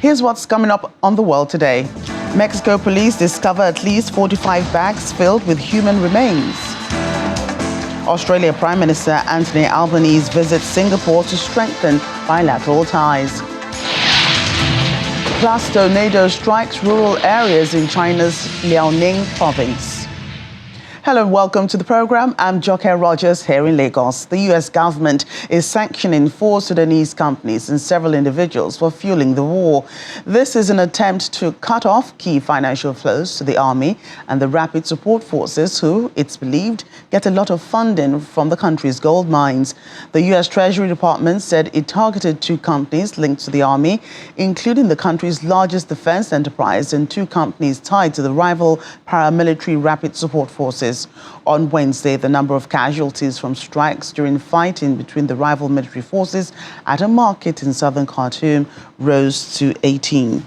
Here's what's coming up on the world today. Mexico police discover at least 45 bags filled with human remains. Australia Prime Minister Anthony Albanese visits Singapore to strengthen bilateral ties. Plus, tornado strikes rural areas in China's Liaoning province. Hello and welcome to the program. I'm Joke Rogers here in Lagos. The US government is sanctioning 4 Sudanese companies and several individuals for fueling the war. This is an attempt to cut off key financial flows to the army and the rapid support forces who, it's believed, get a lot of funding from the country's gold mines. The US Treasury Department said it targeted 2 companies linked to the army, including the country's largest defense enterprise and 2 companies tied to the rival paramilitary rapid support forces. On Wednesday, the number of casualties from strikes during fighting between the rival military forces at a market in southern Khartoum rose to 18.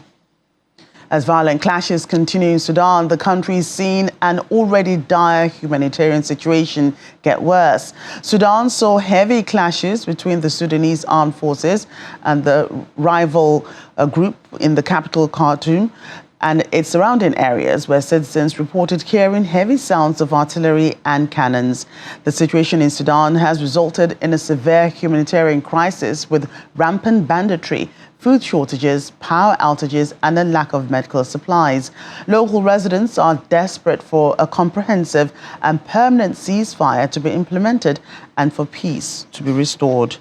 As violent clashes continue in Sudan, the country is seeing an already dire humanitarian situation get worse. Sudan saw heavy clashes between the Sudanese armed forces and the rival group in the capital Khartoum and its surrounding areas, where citizens reported hearing heavy sounds of artillery and cannons. The situation in Sudan has resulted in a severe humanitarian crisis with rampant banditry, food shortages, power outages, and a lack of medical supplies. Local residents are desperate for a comprehensive and permanent ceasefire to be implemented and for peace to be restored.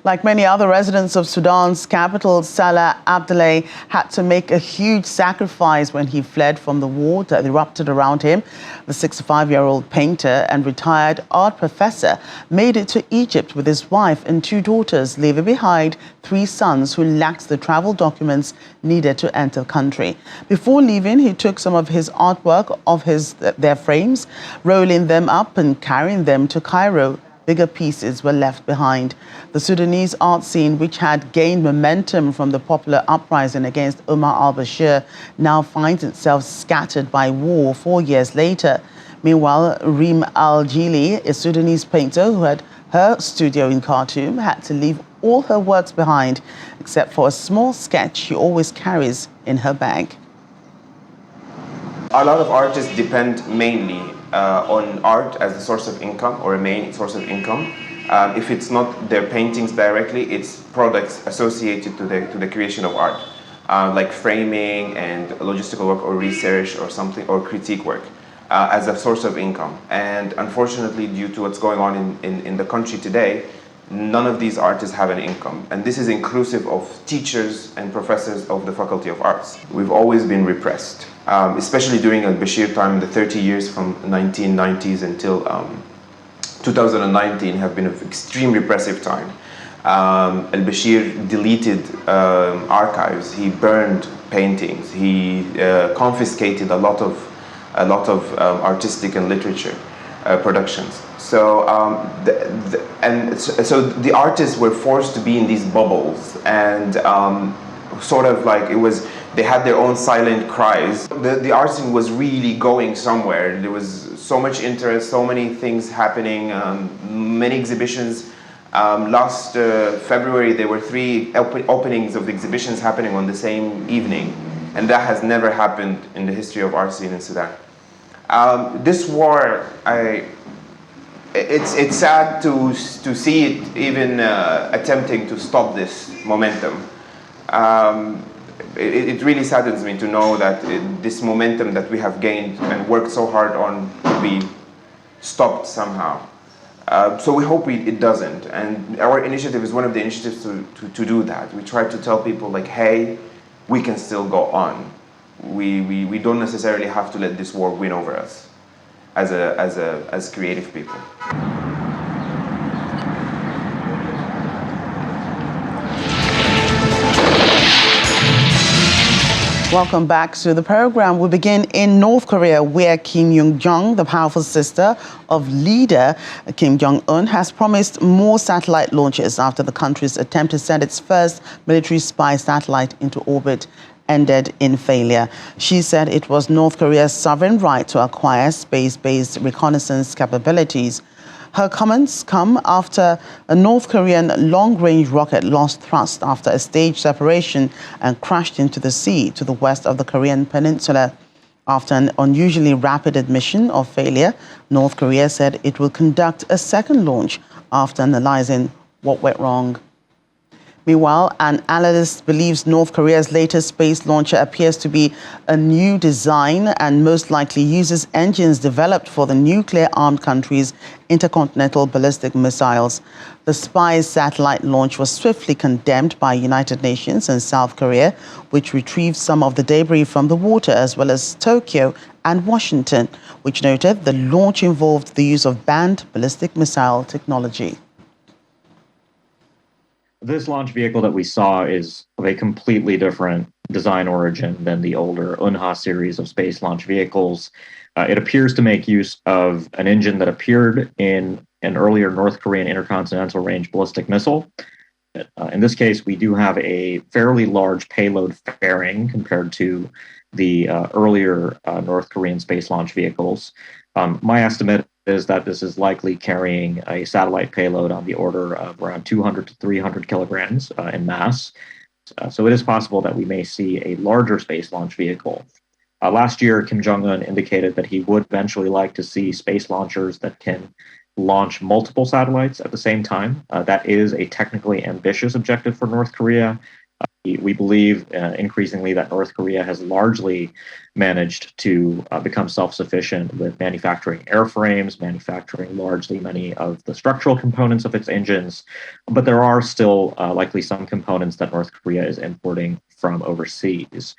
Like many other residents of Sudan's capital, Salah Abdullah had to make a huge sacrifice when he fled from the war that erupted around him. The 65-year-old painter and retired art professor made it to Egypt with his wife and 2 daughters, leaving behind 3 sons who lacked the travel documents needed to enter the country. Before leaving, he took some of his artwork off their frames, rolling them up and carrying them to Cairo. Bigger pieces were left behind. The Sudanese art scene, which had gained momentum from the popular uprising against Omar al-Bashir, now finds itself scattered by war 4 years later. Meanwhile, Reem Al-Jili, a Sudanese painter who had her studio in Khartoum, had to leave all her works behind, except for a small sketch she always carries in her bag. A lot of artists depend mainly on art as a source of income or a main source of income. If it's not their paintings directly, it's products associated to the creation of art, like framing and logistical work or research or something, or critique work as a source of income. And unfortunately, due to what's going on in the country today, none of these artists have an income. And this is inclusive of teachers and professors of the Faculty of Arts. We've always been repressed. Especially during al-Bashir time, the 30 years from 1990s until 2019 have been an extreme repressive time. Al-Bashir deleted archives, he burned paintings, he confiscated a lot of artistic and literature productions. So so the artists were forced to be in these bubbles, and sort of like they had their own silent cries. The art scene was really going somewhere. There was so much interest, so many things happening, many exhibitions. Last February, there were 3 openings of exhibitions happening on the same evening, and that has never happened in the history of art scene in Sudan. This war, it's sad to see it even attempting to stop this momentum. It really saddens me to know that this momentum that we have gained and worked so hard on will be stopped somehow. So we hope it doesn't. And our initiative is one of the initiatives to do that. We try to tell people like, hey, we can still go on. We don't necessarily have to let this war win over us as creative people. Welcome back to the program. We begin in North Korea, where Kim Yoon-jong, the powerful sister of leader Kim Jong-un, has promised more satellite launches after the country's attempt to send its first military spy satellite into orbit ended in failure. She said it was North Korea's sovereign right to acquire space-based reconnaissance capabilities. Her comments come after a North Korean long-range rocket lost thrust after a staged separation and crashed into the sea to the west of the Korean peninsula. After an unusually rapid admission of failure, North Korea said it will conduct a second launch after analyzing what went wrong. Meanwhile, an analyst believes North Korea's latest space launcher appears to be a new design and most likely uses engines developed for the nuclear-armed country's intercontinental ballistic missiles. The spy satellite launch was swiftly condemned by United Nations and South Korea, which retrieved some of the debris from the water, as well as Tokyo and Washington, which noted the launch involved the use of banned ballistic missile technology. This launch vehicle that we saw is of a completely different design origin than the older Unha series of space launch vehicles. It appears to make use of an engine that appeared in an earlier North Korean intercontinental range ballistic missile. In this case, we do have a fairly large payload fairing compared to the earlier North Korean space launch vehicles. My estimate is that this is likely carrying a satellite payload on the order of around 200 to 300 kilograms in mass. So it is possible that we may see a larger space launch vehicle. Last year, Kim Jong-un indicated that he would eventually like to see space launchers that can launch multiple satellites at the same time. That is a technically ambitious objective for North Korea. We believe increasingly that North Korea has largely managed to become self-sufficient with manufacturing airframes, manufacturing largely many of the structural components of its engines, but there are still likely some components that North Korea is importing from overseas.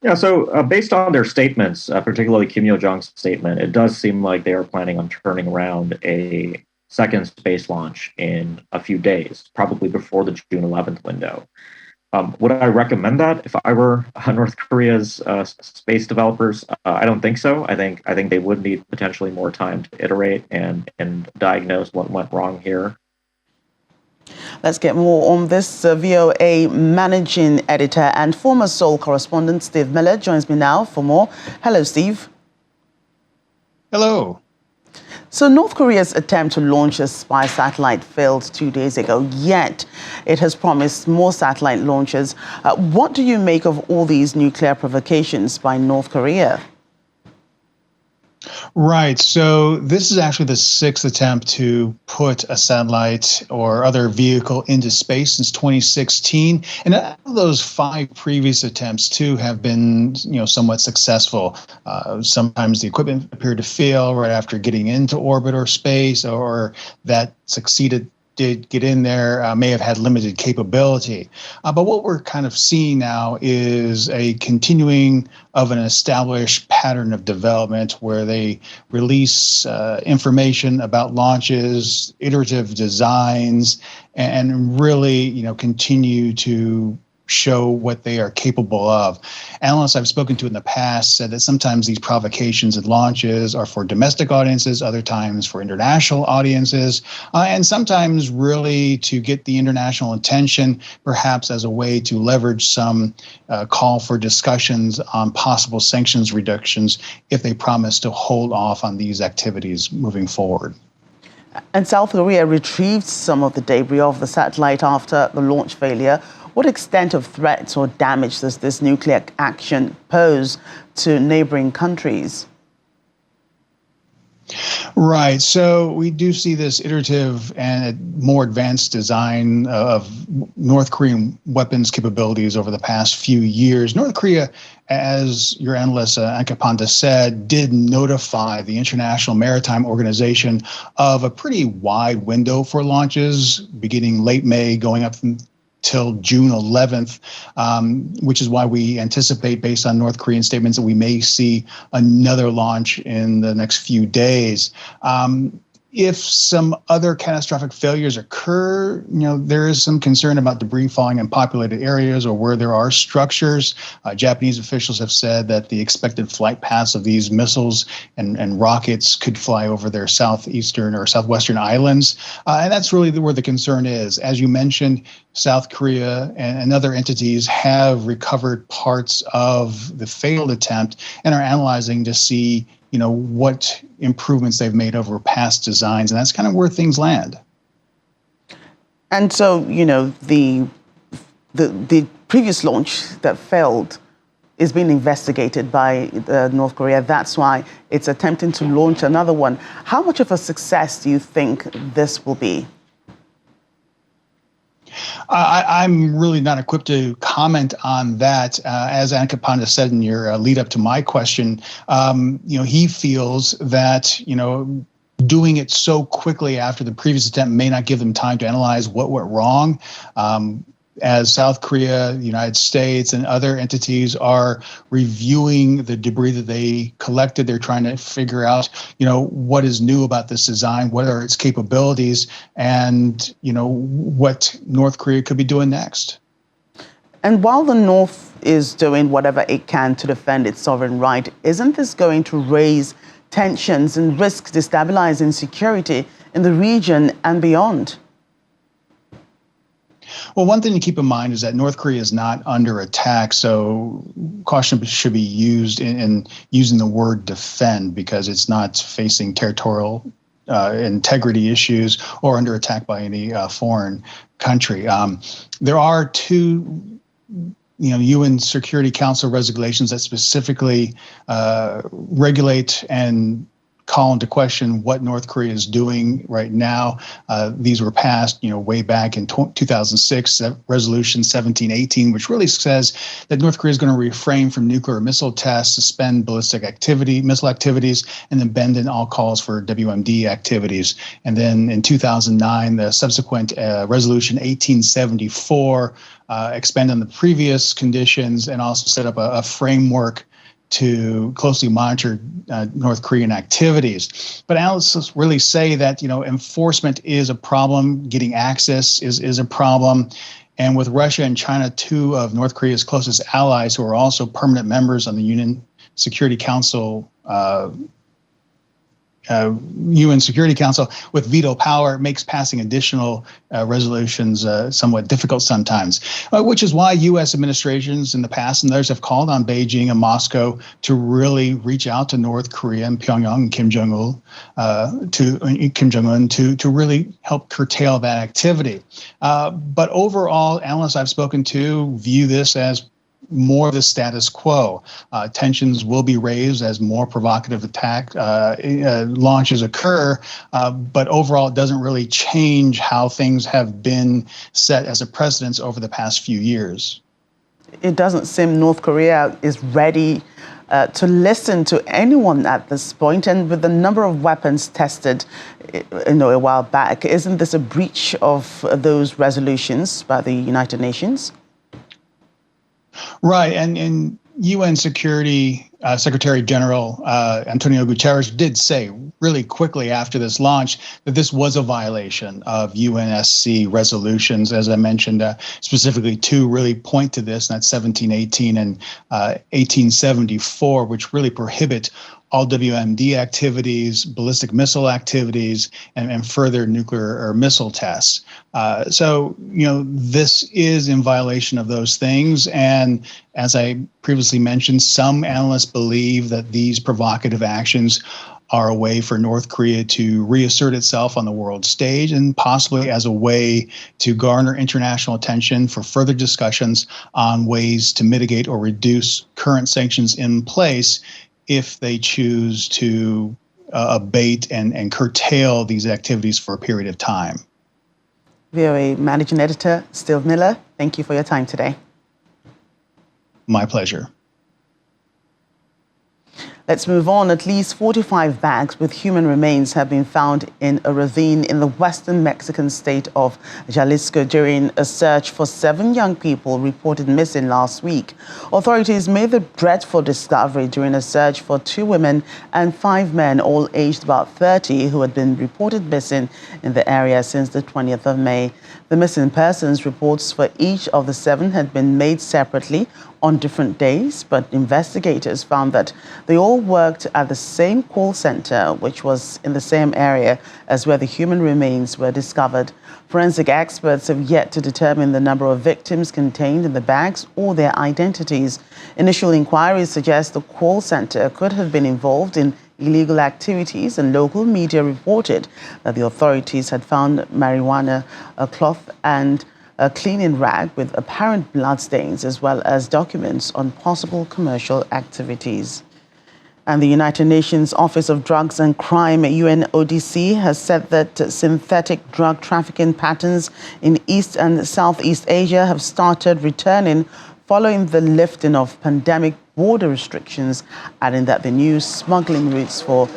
Yeah, so based on their statements, particularly Kim Yo-jong's statement, it does seem like they are planning on turning around a second space launch in a few days, probably before the June 11th window. Would I recommend that if I were North Korea's space developers? I don't think so. I think they would need potentially more time to iterate and diagnose what went wrong here. Let's get more on this. VOA managing editor and former Seoul correspondent Steve Miller joins me now for more. Hello, Steve. Hello. So North Korea's attempt to launch a spy satellite failed 2 days ago, yet it has promised more satellite launches. What do you make of all these nuclear provocations by North Korea? Right. So this is actually the sixth attempt to put a satellite or other vehicle into space since 2016. And out of those 5 previous attempts, 2 have been, somewhat successful. Sometimes the equipment appeared to fail right after getting into orbit or space, or that did get in there, may have had limited capability. But what we're kind of seeing now is a continuing of an established pattern of development where they release information about launches, iterative designs, and really, continue to show what they are capable of. Analysts I've spoken to in the past said that sometimes these provocations and launches are for domestic audiences, other times for international audiences, and sometimes really to get the international attention, perhaps as a way to leverage some call for discussions on possible sanctions reductions if they promise to hold off on these activities moving forward. And South Korea retrieved some of the debris of the satellite after the launch failure. What extent of threats or damage does this nuclear action pose to neighboring countries? Right. So we do see this iterative and more advanced design of North Korean weapons capabilities over the past few years. North Korea, as your analyst Anka Panda said, did notify the International Maritime Organization of a pretty wide window for launches, beginning late May, going up till June 11th, which is why we anticipate, based on North Korean statements, that we may see another launch in the next few days. If some other catastrophic failures occur, there is some concern about debris falling in populated areas or where there are structures. Japanese officials have said that the expected flight paths of these missiles and rockets could fly over their southeastern or southwestern islands. And that's really where the concern is. As you mentioned, South Korea and other entities have recovered parts of the failed attempt and are analyzing to see what improvements they've made over past designs, and that's kind of where things land. And so, the previous launch that failed is being investigated by North Korea. That's why it's attempting to launch another one. How much of a success do you think this will be? I'm really not equipped to comment on that. As Anka Panda said in your lead up to my question, he feels that, doing it so quickly after the previous attempt may not give them time to analyze what went wrong. As South Korea, the United States, and other entities are reviewing the debris that they collected, they're trying to figure out, what is new about this design, what are its capabilities, and, what North Korea could be doing next. And while the North is doing whatever it can to defend its sovereign right, isn't this going to raise tensions and risk destabilizing security in the region and beyond? Well, one thing to keep in mind is that North Korea is not under attack, so caution should be used in using the word defend, because it's not facing territorial integrity issues or under attack by any foreign country. There are two UN Security Council resolutions that specifically regulate and call into question what North Korea is doing right now. These were passed, way back in 2006, Resolution 1718, which really says that North Korea is going to refrain from nuclear missile tests, suspend ballistic missile activities, and abandon all calls for WMD activities. And then in 2009, the subsequent Resolution 1874 expanded on the previous conditions and also set up a framework to closely monitor North Korean activities. But analysts really say that, enforcement is a problem, getting access is a problem. And with Russia and China, two of North Korea's closest allies who are also permanent members on the UN Security Council, with veto power, makes passing additional resolutions somewhat difficult sometimes, which is why U.S. administrations in the past and others have called on Beijing and Moscow to really reach out to North Korea and Pyongyang and Kim Jong-un to really help curtail that activity. But overall, analysts I've spoken to view this as more of the status quo. Tensions will be raised as more provocative attack launches occur, but overall it doesn't really change how things have been set as a precedence over the past few years. It doesn't seem North Korea is ready to listen to anyone at this point, and with the number of weapons tested a while back, isn't this a breach of those resolutions by the United Nations? Right, and UN Security Secretary General Antonio Guterres did say really quickly after this launch that this was a violation of UNSC resolutions. As I mentioned, specifically two really point to this, and that's 1718 and 1874, which really prohibit all WMD activities, ballistic missile activities, and further nuclear or missile tests. So, this is in violation of those things. And as I previously mentioned, some analysts believe that these provocative actions are a way for North Korea to reassert itself on the world stage and possibly as a way to garner international attention for further discussions on ways to mitigate or reduce current sanctions in place if they choose to abate and curtail these activities for a period of time. VOA Managing Editor Steve Miller, thank you for your time today. My pleasure. Let's move on. At least 45 bags with human remains have been found in a ravine in the western Mexican state of Jalisco during a search for 7 young people reported missing last week. Authorities made the dreadful discovery during a search for 2 women and 5 men, all aged about 30, who had been reported missing in the area since the 20th of May. The missing persons reports for each of the 7 had been made separately on different days, but investigators found that they all worked at the same call center, which was in the same area as where the human remains were discovered. Forensic experts have yet to determine the number of victims contained in the bags or their identities. Initial inquiries suggest the call center could have been involved in illegal activities, and local media reported that the authorities had found marijuana, a cloth, and a cleaning rag with apparent bloodstains, as well as documents on possible commercial activities. And the United Nations Office of Drugs and Crime, UNODC, has said that synthetic drug trafficking patterns in East and Southeast Asia have started returning following the lifting of pandemic border restrictions, adding that the new smuggling routes for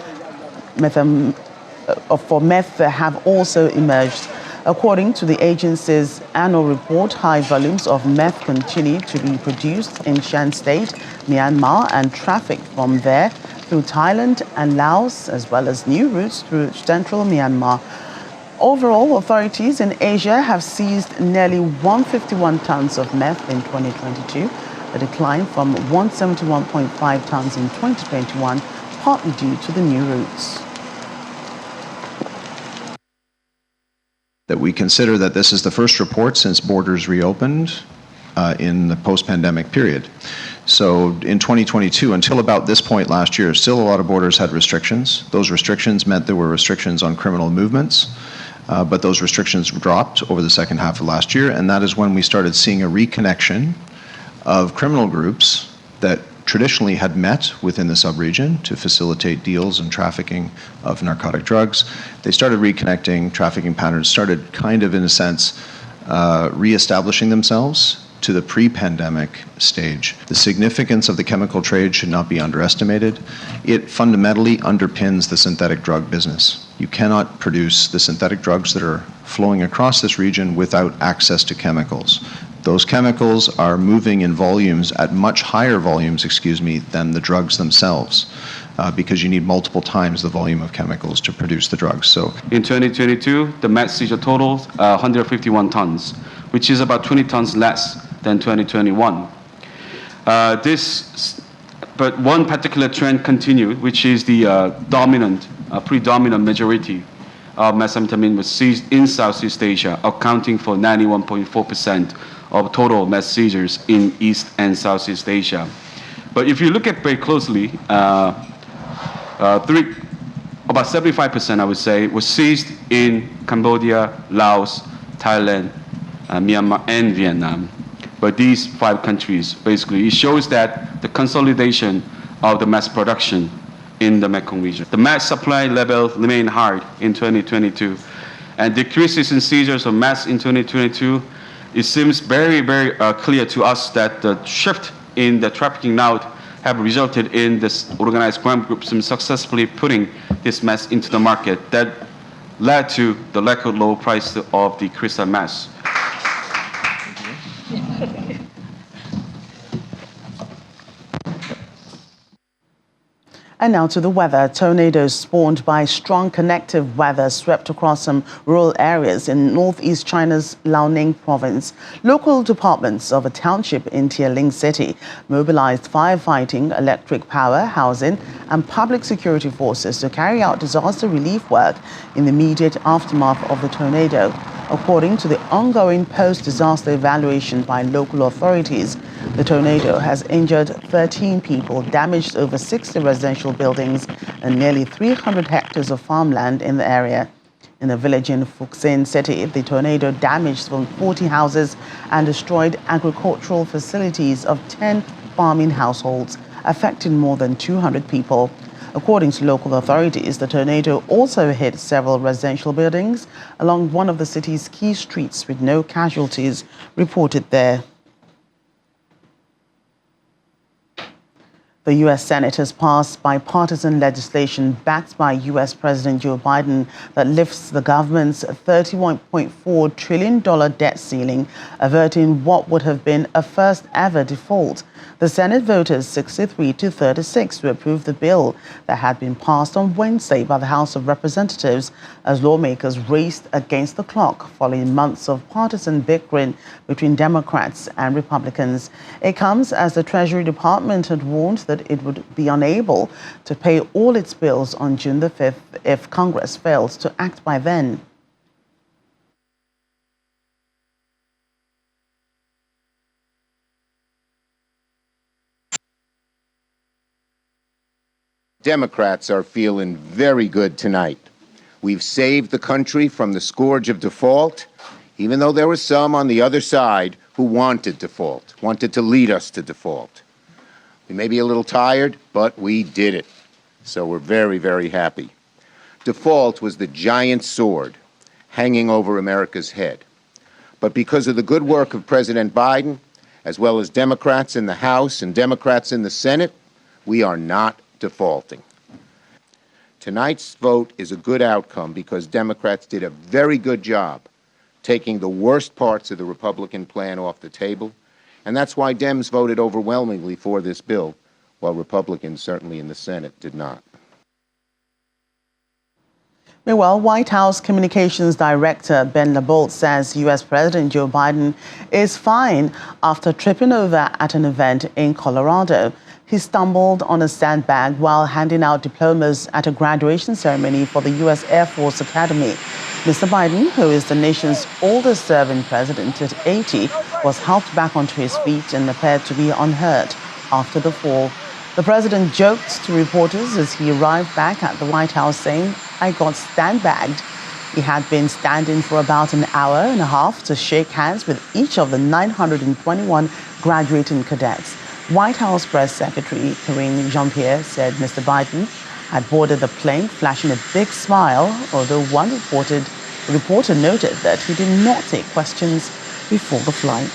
meth have also emerged. According to the agency's annual report, high volumes of meth continue to be produced in Shan State, Myanmar, and trafficked from there through Thailand and Laos, as well as new routes through central Myanmar. Overall, authorities in Asia have seized nearly 151 tons of meth in 2022, a decline from 171.5 tons in 2021, partly due to the new routes. That we consider that this is the first report since borders reopened in the post-pandemic period. So in 2022, until about this point last year, still a lot of borders had restrictions. Those restrictions meant there were restrictions on criminal movements, but those restrictions dropped over the second half of last year, and that is when we started seeing a reconnection of criminal groups that traditionally had met within the sub-region to facilitate deals and trafficking of narcotic drugs. They started reconnecting, trafficking patterns started kind of, in a sense, reestablishing themselves to the pre-pandemic stage. The significance of the chemical trade should not be underestimated. It fundamentally underpins the synthetic drug business. You cannot produce the synthetic drugs that are flowing across this region without access to chemicals. Those chemicals are moving in volumes at much higher volumes, than the drugs themselves, because you need multiple times the volume of chemicals to produce the drugs. So, in 2022, the meth seizure totaled 151 tons, which is about 20 tons less than 2021. But one particular trend continued, which is the predominant majority of methamphetamine was seized in Southeast Asia, accounting for 91.4% of total meth seizures in East and Southeast Asia. But if you look at very closely, about 75%, I would say, was seized in Cambodia, Laos, Thailand, Myanmar, and Vietnam. But these 5 countries, basically, it shows that the consolidation of the meth production in the Mekong region. The meth supply level remained high in 2022, and decreases in seizures of meth in 2022. It seems very, very clear to us that the shift in the trafficking now have resulted in this organized crime groups successfully putting this meth into the market that led to the record low price of the crystal meth. And now to the weather. Tornadoes spawned by strong connective weather swept across some rural areas in northeast China's Liaoning province. Local departments of a township in Tianling City mobilized firefighting, electric power, housing, and public security forces to carry out disaster relief work in the immediate aftermath of the tornado. According to the ongoing post-disaster evaluation by local authorities, the tornado has injured 13 people, damaged over 60 residential buildings, and nearly 300 hectares of farmland in the area. In a village in Fuxin City, the tornado damaged some 40 houses and destroyed agricultural facilities of 10 farming households, affecting more than 200 people. According to local authorities, the tornado also hit several residential buildings along one of the city's key streets, with no casualties reported there. The U.S. Senate has passed bipartisan legislation backed by U.S. President Joe Biden that lifts the government's $31.4 trillion debt ceiling, averting what would have been a first-ever default. The Senate voted 63-36 to approve the bill that had been passed on Wednesday by the House of Representatives as lawmakers raced against the clock following months of partisan bickering between Democrats and Republicans. It comes as the Treasury Department had warned that it would be unable to pay all its bills on June the 5th if Congress fails to act by then. Democrats are feeling very good tonight. We've saved the country from the scourge of default, even though there were some on the other side who wanted default, wanted to lead us to default. We may be a little tired, but we did it. So we're very, very happy. Default was the giant sword hanging over America's head. But because of the good work of President Biden, as well as Democrats in the House and Democrats in the Senate, we are not defaulting. Tonight's vote is a good outcome because Democrats did a very good job taking the worst parts of the Republican plan off the table, and that's why Dems voted overwhelmingly for this bill, while Republicans, certainly in the Senate, did not. Meanwhile, White House Communications Director Ben LaBolt says U.S. President Joe Biden is fine after tripping over at an event in Colorado. He stumbled on a sandbag while handing out diplomas at a graduation ceremony for the U.S. Air Force Academy. Mr. Biden, who is the nation's oldest serving president at 80, was helped back onto his feet and appeared to be unhurt after the fall. The president joked to reporters as he arrived back at the White House saying, "I got sandbagged." He had been standing for about an hour and a half to shake hands with each of the 921 graduating cadets. White House Press Secretary Karine Jean-Pierre said Mr. Biden had boarded the plane flashing a big smile, although one reporter noted that he did not take questions before the flight.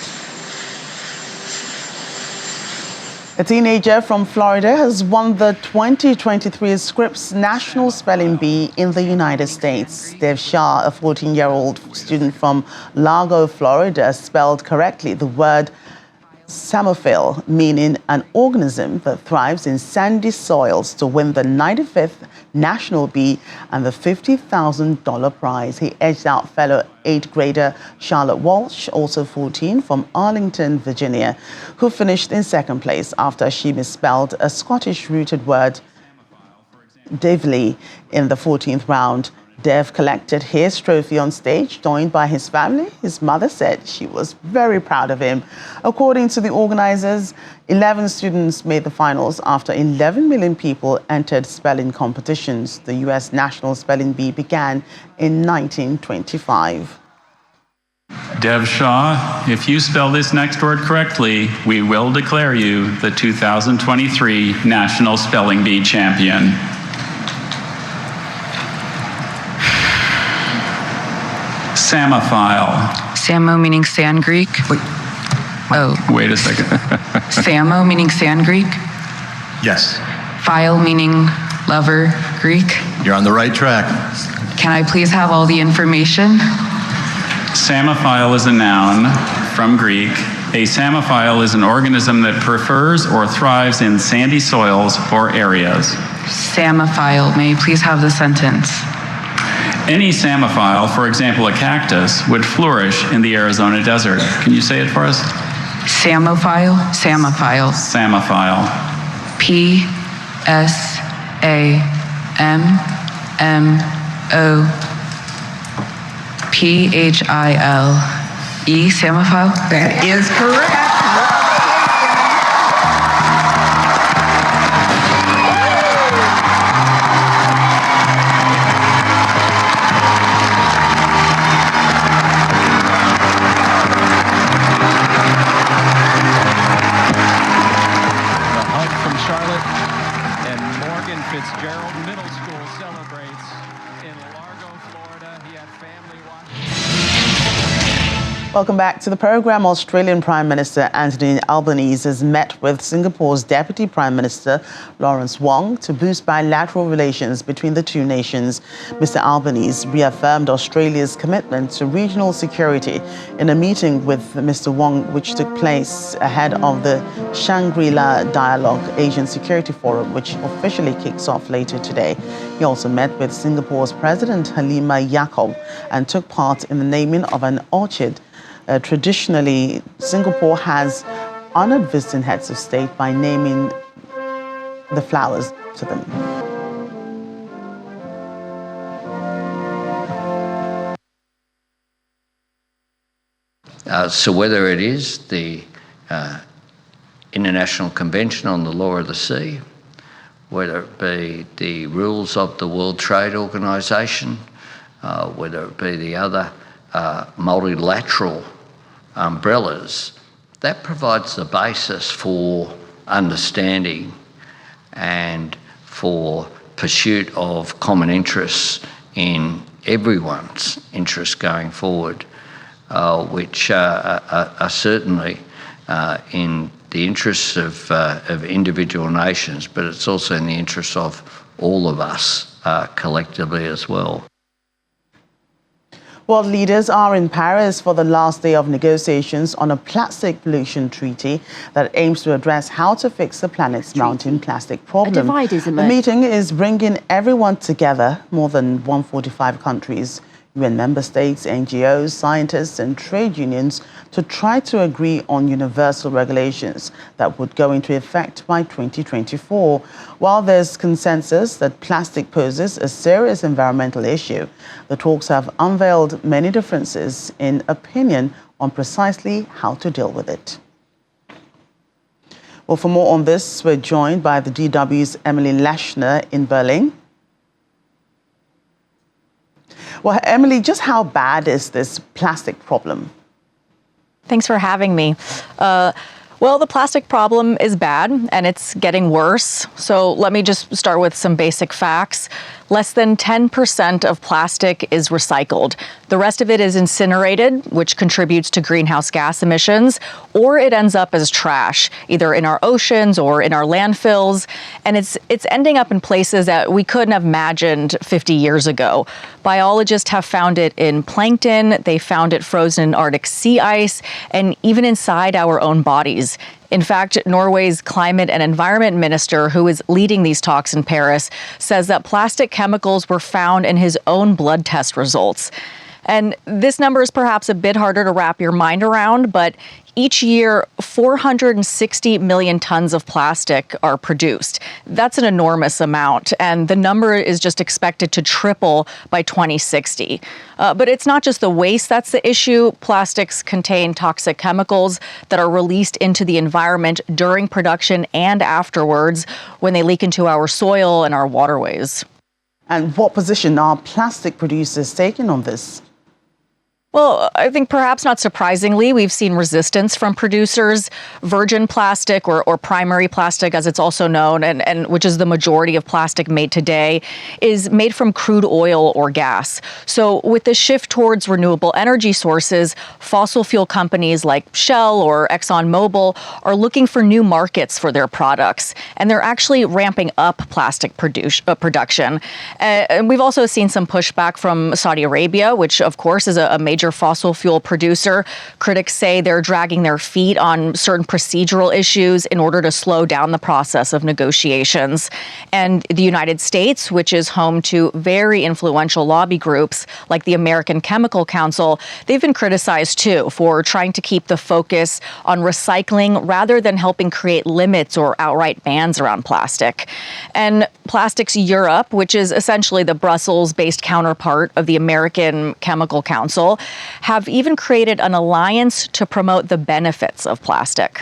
A teenager from Florida has won the 2023 Scripps National Spelling Bee in the United States. Dev Shah, a 14-year-old student from Largo, Florida, spelled correctly the word Samophil, meaning an organism that thrives in sandy soils, to win the 95th National Bee and the $50,000 prize. He edged out fellow 8th grader Charlotte Walsh, also 14, from Arlington, Virginia, who finished in second place after she misspelled a Scottish-rooted word, Davely, in the 14th round. Dev collected his trophy on stage, joined by his family. His mother said she was very proud of him. According to the organizers, 11 students made the finals after 11 million people entered spelling competitions. The U.S. National Spelling Bee began in 1925. Dev Shah, if you spell this next word correctly, we will declare you the 2023 National Spelling Bee champion. Samophile. Samo meaning sand Greek. Wait. Oh. Wait a second. Samo meaning sand Greek. Yes. Phile meaning lover Greek. You're on the right track. Can I please have all the information? Samophile is a noun from Greek. A samophile is an organism that prefers or thrives in sandy soils or areas. Samophile. May I please have the sentence? Any samophile, for example a cactus, would flourish in the Arizona desert. Can you say it for us? Samophile. Samophile. Samophile. P-S-A-M-O-P-H-I-L-E. Samophile? That is correct. Welcome back to the program. Australian Prime Minister Anthony Albanese has met with Singapore's Deputy Prime Minister Lawrence Wong to boost bilateral relations between the two nations. Mr. Albanese reaffirmed Australia's commitment to regional security in a meeting with Mr. Wong, which took place ahead of the Shangri-La Dialogue Asian Security Forum, which officially kicks off later today. He also met with Singapore's President Halimah Yacob and took part in the naming of an orchid. Traditionally, Singapore has honored visiting heads of state by naming the flowers to them. So whether it is the International Convention on the Law of the Sea, whether it be the rules of the World Trade Organization, whether it be the other multilateral umbrellas, that provides the basis for understanding and for pursuit of common interests in everyone's interests going forward, which are certainly in the interests of individual nations, but it's also in the interests of all of us collectively as well. World leaders are in Paris for the last day of negotiations on a plastic pollution treaty that aims to address how to fix the planet's mounting plastic problem. The meeting is bringing everyone together, more than 145 countries, UN member states, NGOs, scientists and trade unions, to try to agree on universal regulations that would go into effect by 2024. While there's consensus that plastic poses a serious environmental issue, the talks have unveiled many differences in opinion on precisely how to deal with it. Well, for more on this, we're joined by the DW's Emily Lashner in Berlin. Well, Emily, just how bad is this plastic problem? Thanks for having me. Well, the plastic problem is bad and it's getting worse. So let me just start with some basic facts. Less than 10% of plastic is recycled. The rest of it is incinerated, which contributes to greenhouse gas emissions, or it ends up as trash, either in our oceans or in our landfills. And it's ending up in places that we couldn't have imagined 50 years ago. Biologists have found it in plankton, they found it frozen in Arctic sea ice, and even inside our own bodies. In fact, Norway's climate and environment minister, who is leading these talks in Paris, says that plastic chemicals were found in his own blood test results. And this number is perhaps a bit harder to wrap your mind around, but each year, 460 million tons of plastic are produced. That's an enormous amount, and the number is just expected to triple by 2060. But it's not just the waste that's the issue. Plastics contain toxic chemicals that are released into the environment during production and afterwards when they leak into our soil and our waterways. And what position are plastic producers taking on this? Well, I think perhaps not surprisingly, we've seen resistance from producers. Virgin plastic, or primary plastic as it's also known, and which is the majority of plastic made today, is made from crude oil or gas. So with the shift towards renewable energy sources, fossil fuel companies like Shell or ExxonMobil are looking for new markets for their products, and they're actually ramping up plastic production. And we've also seen some pushback from Saudi Arabia, which of course is a major fossil fuel producer. Critics say they're dragging their feet on certain procedural issues in order to slow down the process of negotiations. And the United States, which is home to very influential lobby groups like the American Chemical Council, they've been criticized too for trying to keep the focus on recycling rather than helping create limits or outright bans around plastic. And Plastics Europe, which is essentially the Brussels-based counterpart of the American Chemical Council, have even created an alliance to promote the benefits of plastic.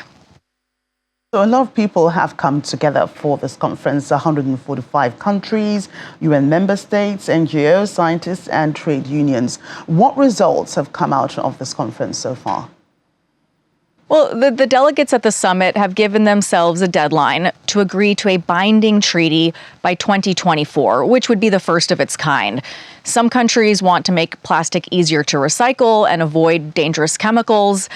So a lot of people have come together for this conference, 145 countries, UN member states, NGOs, scientists and trade unions. What results have come out of this conference so far? Well, the delegates at the summit have given themselves a deadline to agree to a binding treaty by 2024, which would be the first of its kind. Some countries want to make plastic easier to recycle and avoid dangerous chemicals,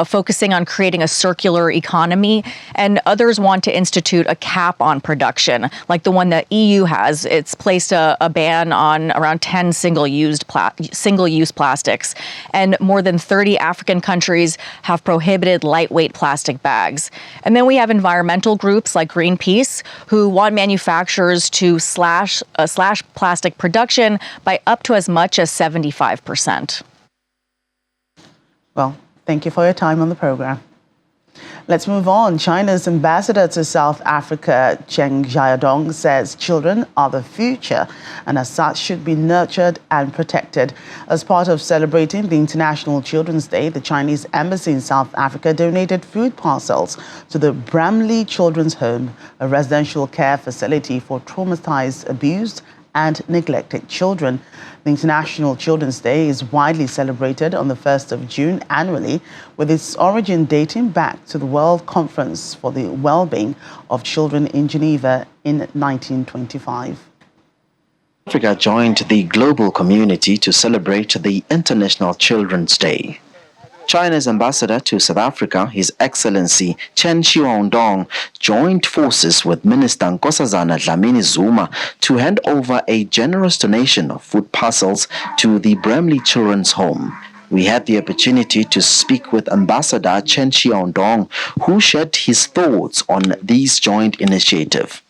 focusing on creating a circular economy, and others want to institute a cap on production, like the one that EU has. It's placed a ban on around 10 single-use plastics, and more than 30 African countries have prohibited lightweight plastic bags. And then we have environmental groups like Greenpeace, who want manufacturers to slash plastic production by up to as much as 75%. Well, thank you for your time on the program. Let's move on. China's ambassador to South Africa, Chen Xiaodong, says children are the future and as such should be nurtured and protected. As part of celebrating the International Children's Day, the Chinese embassy in South Africa donated food parcels to the Bramley Children's Home, a residential care facility for traumatized, abused and neglected children. The International Children's Day is widely celebrated on the 1st of June annually, with its origin dating back to the World Conference for the Well-being of Children in Geneva in 1925. Africa joined the global community to celebrate the International Children's Day. China's ambassador to South Africa, His Excellency Chen Xiaodong, joined forces with Minister Nkosazana Dlamini-Zuma to hand over a generous donation of food parcels to the Bramley Children's Home. We had the opportunity to speak with Ambassador Chen Xiaodong, who shared his thoughts on this joint initiative.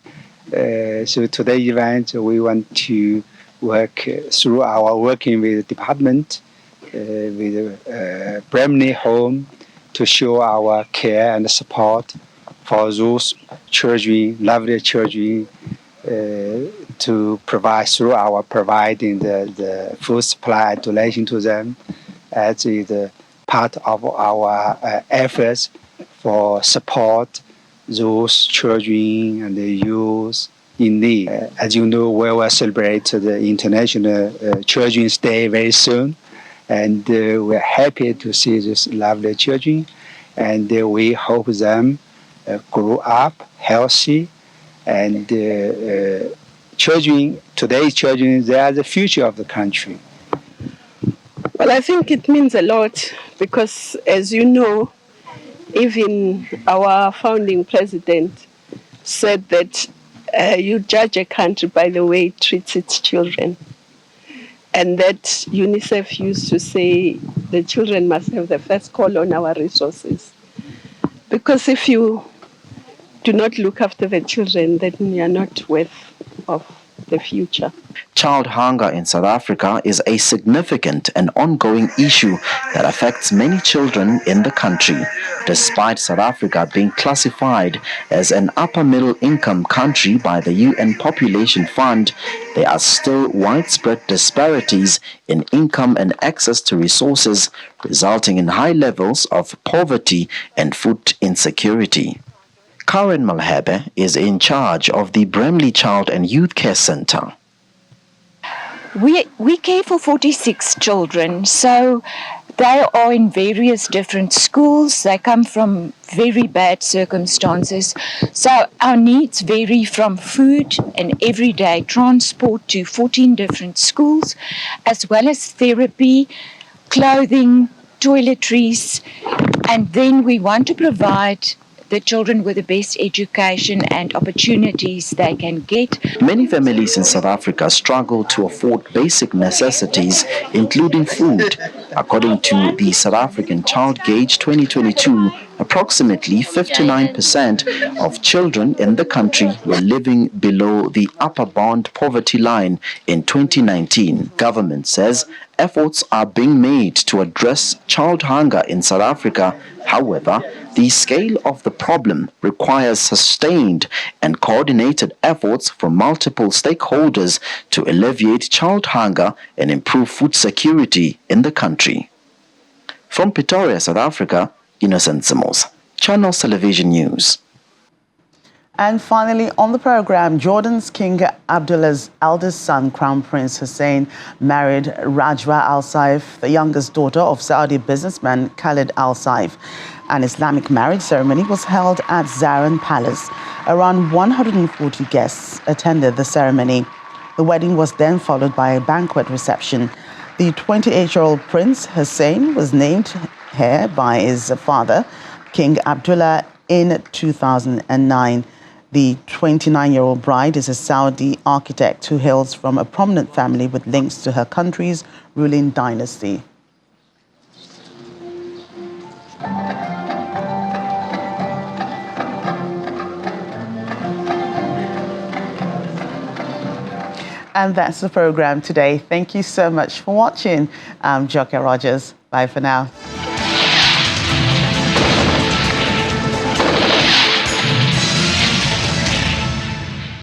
So today's event, we want to work through our working with the department, with Bramley Home, to show our care and support for those children, lovely children, to provide through our providing the food supply donation to them as the part of our efforts for support those children and the youth in need. As you know, we will celebrate the International Children's Day very soon. And we're happy to see these lovely children, and we hope them grow up healthy. And children, today's children, they are the future of the country. Well, I think it means a lot because, as you know, even our founding president said that you judge a country by the way it treats its children. And that UNICEF used to say the children must have the first call on our resources. Because if you do not look after the children, then you are not worth of the future. Child hunger in South Africa is a significant and ongoing issue that affects many children in the country. Despite South Africa being classified as an upper middle income country by the UN Population Fund, there are still widespread disparities in income and access to resources, resulting in high levels of poverty and food insecurity. Karen Malhebe is in charge of the Bramley Child and Youth Care Center. We care for 46 children, so they are in various different schools. They come from very bad circumstances. So our needs vary from food and everyday transport to 14 different schools, as well as therapy, clothing, toiletries, and then we want to provide the children with the best education and opportunities they can get. Many families in South Africa struggle to afford basic necessities, including food. According to the South African Child Gauge 2022, approximately 59% of children in the country were living below the upper bound poverty line in 2019. Government says efforts are being made to address child hunger in South Africa. However, the scale of the problem requires sustained and coordinated efforts from multiple stakeholders to alleviate child hunger and improve food security in the country. From Pretoria, South Africa, Innocent Simos, Channels Television News. And finally, on the program, Jordan's King Abdullah's eldest son, Crown Prince Hussein, married Rajwa Al Saif, the youngest daughter of Saudi businessman Khalid Al Saif. An Islamic marriage ceremony was held at Zaran Palace. Around 140 guests attended the ceremony. The wedding was then followed by a banquet reception. The 28-year-old Prince Hussein was named heir by his father, King Abdullah, in 2009. The 29-year-old bride is a Saudi architect who hails from a prominent family with links to her country's ruling dynasty. And that's the program today. Thank you so much for watching. I'm Joke Rogers. Bye for now.